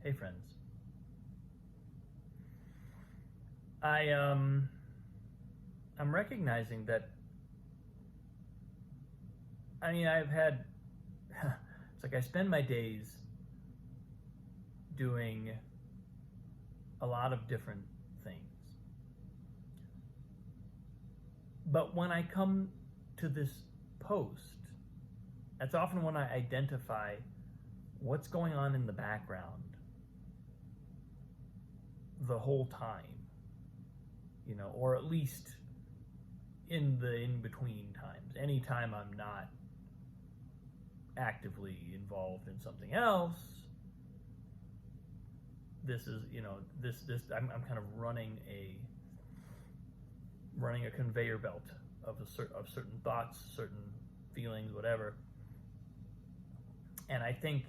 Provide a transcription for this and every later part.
Hey friends. I I'm recognizing that I've had it's like I spend my days doing a lot of different things. But when I come to this post, that's often when I identify what's going on in the background the whole time, or at least in the in between times. Anytime I'm not actively involved in something else, this is, this I'm kind of running a conveyor belt of certain thoughts, certain feelings, whatever. And I think,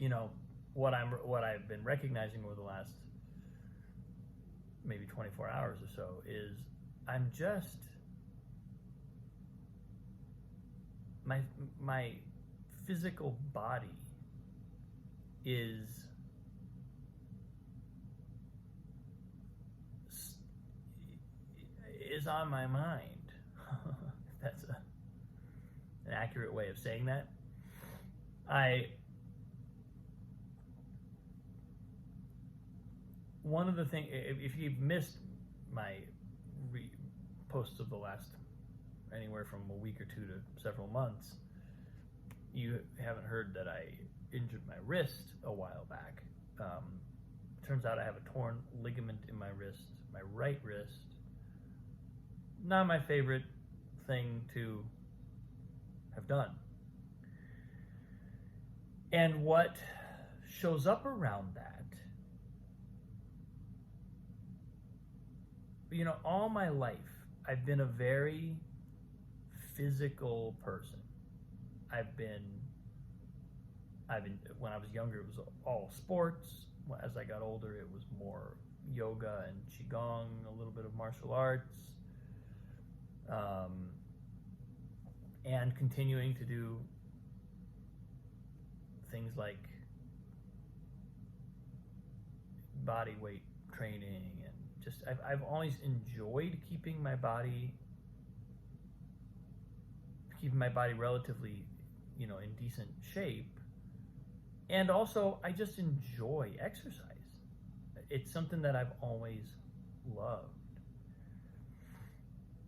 what I've been recognizing over the last maybe 24 hours or so is I'm just my physical body is on my mind. If that's an accurate way of saying that. One of the things, if you've missed my posts of the last anywhere from a week or two to several months, you haven't heard that I injured my wrist a while back. Turns out I have a torn ligament in my wrist, my right wrist. Not my favorite thing to have done. And what shows up around that, all my life, I've been a very physical person. When I was younger, it was all sports. As I got older, it was more yoga and qigong, a little bit of martial arts, and continuing to do things like body weight training, and just I've always enjoyed keeping my body relatively, in decent shape. And also, I just enjoy exercise. It's something that I've always loved.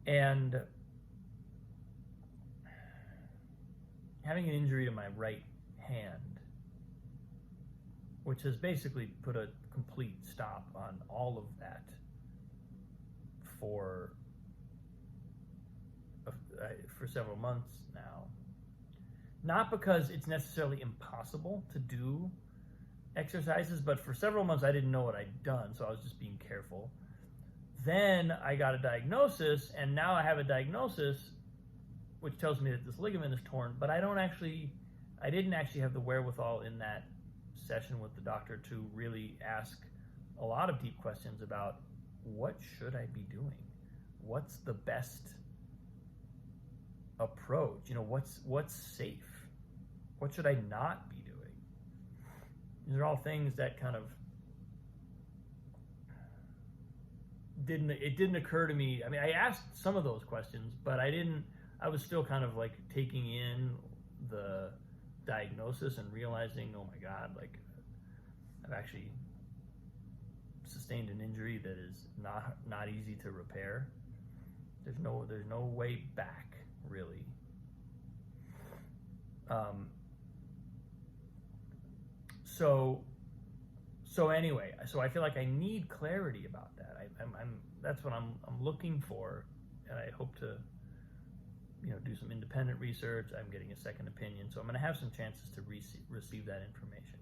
And having an injury to my right hand, which has basically put a complete stop on all of that for several months now. Not because it's necessarily impossible to do exercises, but for several months I didn't know what I'd done, so I was just being careful. Then I got a diagnosis, and now I have a diagnosis which tells me that this ligament is torn, but I didn't actually have the wherewithal in that session with the doctor to really ask a lot of deep questions about what should I be doing? What's the best approach? What's safe? What should I not be doing? These are all things that kind of didn't occur to me. I mean, I asked some of those questions, but I was still kind of like taking in the diagnosis and realizing, oh my God, like I've actually sustained an injury that is not easy to repair. There's no way back, really. So anyway, so I feel like I need clarity about that. That's what I'm looking for, and I hope to do some independent research. I'm getting a second opinion, so I'm going to have some chances to receive that information.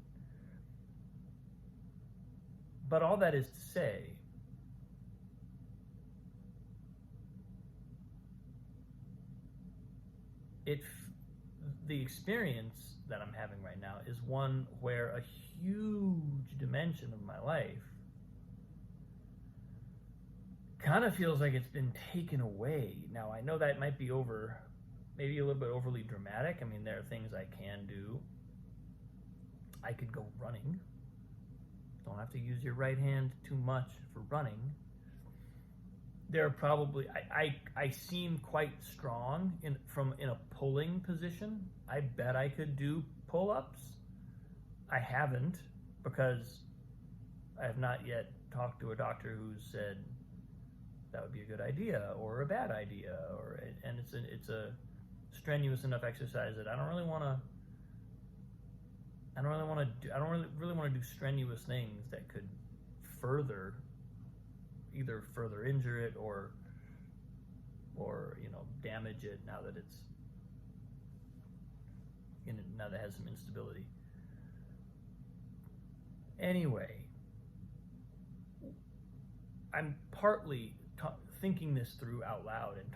But all that is to say, the experience that I'm having right now is one where a huge dimension of my life kind of feels like it's been taken away. Now, I know that might be maybe a little bit overly dramatic. I mean, there are things I can do. I could go running. Don't have to use your right hand too much for running. There are probably I seem quite strong in a pulling position. I bet I could do pull-ups. I haven't, because I have not yet talked to a doctor who said that would be a good idea or a bad idea, and it's a strenuous enough exercise that I don't really want to do strenuous things that could either further injure it or damage it now that it has some instability. Anyway, I'm partly thinking this through out loud and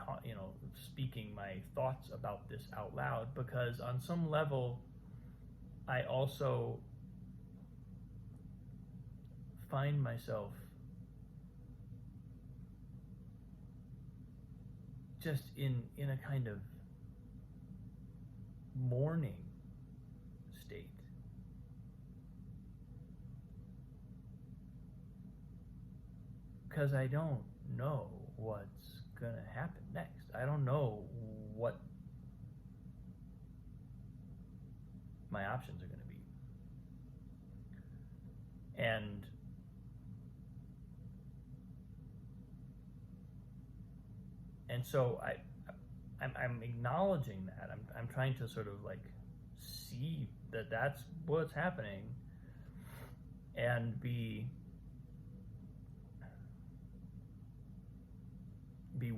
speaking my thoughts about this out loud because on some level I also find myself just in a kind of mourning state. Because I don't know what's going to happen next. I don't know what my options are going to be. And so I'm acknowledging that. I'm trying to sort of like see that that's what's happening and be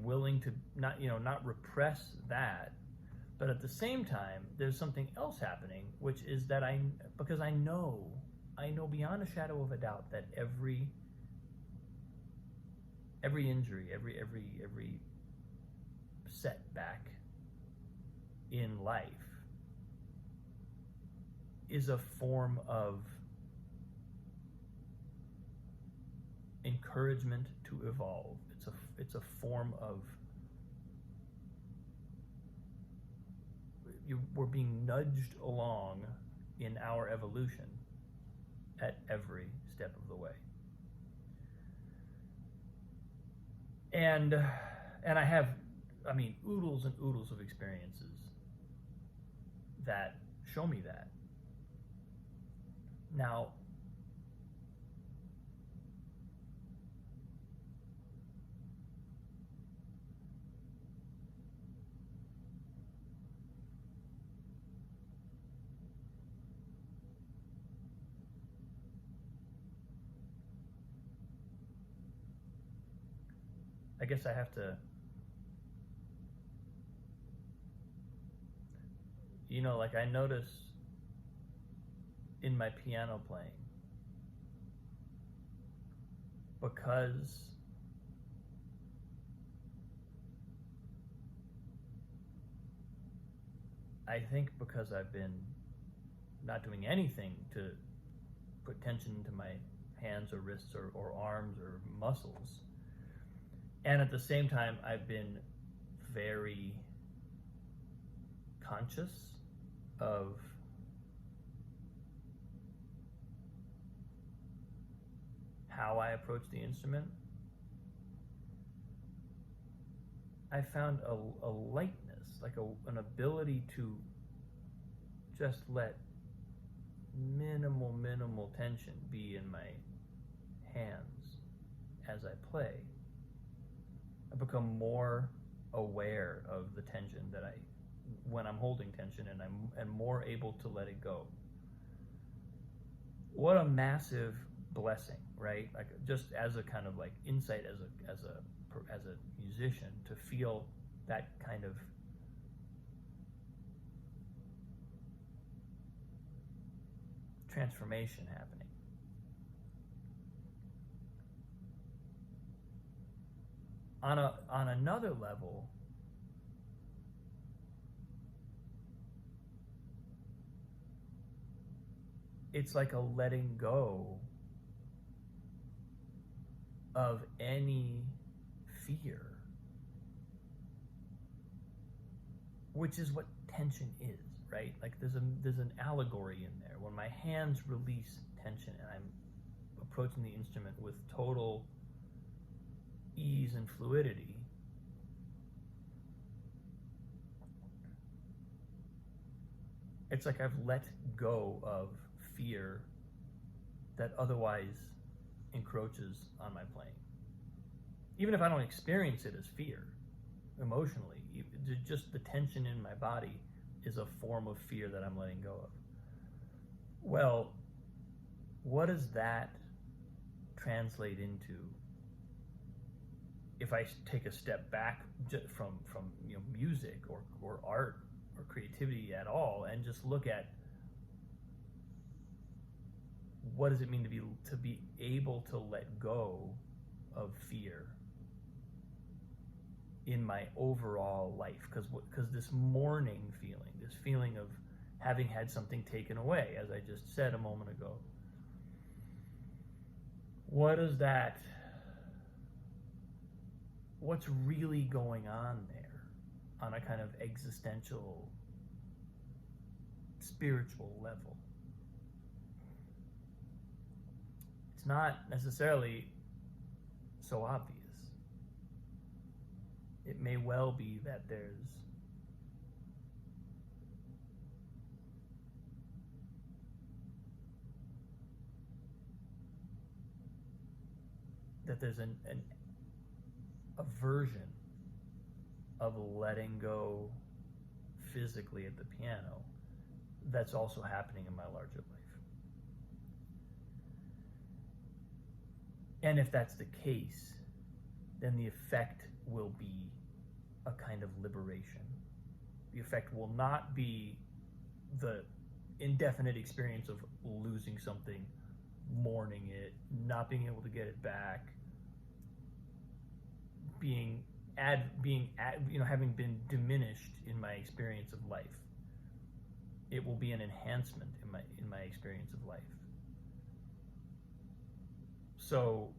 willing to not repress that, but at the same time there's something else happening, which is that because I know beyond a shadow of a doubt that every injury, every setback in life is a form of encouragement to evolve. It's a form of we're being nudged along in our evolution at every step of the way. And I have, oodles and oodles of experiences that show me that. Now, I guess I have to, I notice in my piano playing, because I've been not doing anything to put tension into my hands or wrists or arms or muscles, and at the same time I've been very conscious of how I approach the instrument, I found a lightness, like an ability to just let minimal tension be in my hands as I play. I become more aware of the tension when I'm holding tension, and more able to let it go. What a massive blessing, right? Like, just as a kind of like insight as a musician, to feel that kind of transformation happening. On another level, it's like a letting go of any fear, which is what tension is, right? Like there's an allegory in there. When my hands release tension and I'm approaching the instrument with total ease and fluidity, it's like I've let go of fear that otherwise encroaches on my playing. Even if I don't experience it as fear emotionally, just the tension in my body is a form of fear that I'm letting go of. Well, what does that translate into if I take a step back from music or art or creativity at all, and just look at what does it mean to be able to let go of fear in my overall life? Because this mourning feeling, this feeling of having had something taken away, as I just said a moment ago, what's really going on there on a kind of existential, spiritual level? It's not necessarily so obvious. It may well be that there's an aversion of letting go physically at the piano that's also happening in my larger life. And if that's the case, then the effect will be a kind of liberation. The effect will not be the indefinite experience of losing something, mourning it, not being able to get it back, having been diminished in my experience of life. It will be an enhancement in my experience of life. So,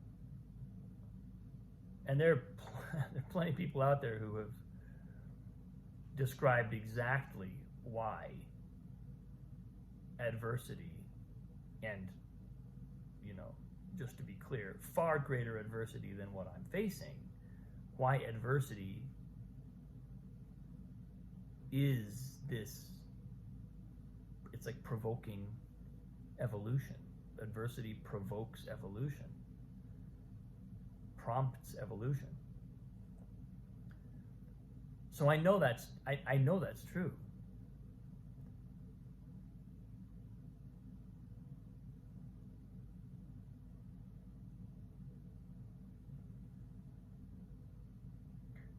and there are plenty of people out there who have described exactly why adversity, and just to be clear, far greater adversity than what I'm facing, why adversity is this, it's like provoking evolution. Adversity provokes evolution, prompts evolution. So I know that's true.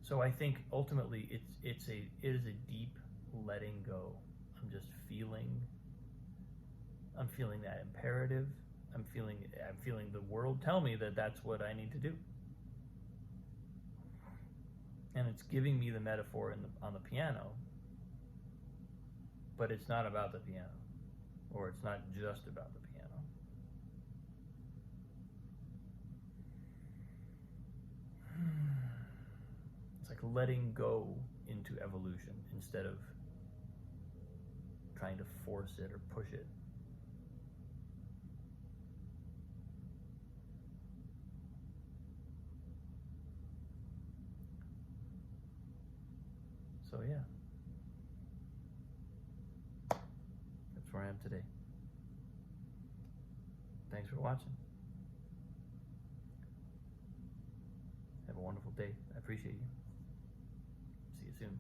So I think ultimately it is a deep letting go. I'm feeling that imperative. I'm feeling the world tell me that that's what I need to do. And it's giving me the metaphor on the piano, but it's not about the piano, or it's not just about the piano. It's like letting go into evolution instead of trying to force it or push it. So yeah, that's where I am today. Thanks for watching. Have a wonderful day. I appreciate you. See you soon.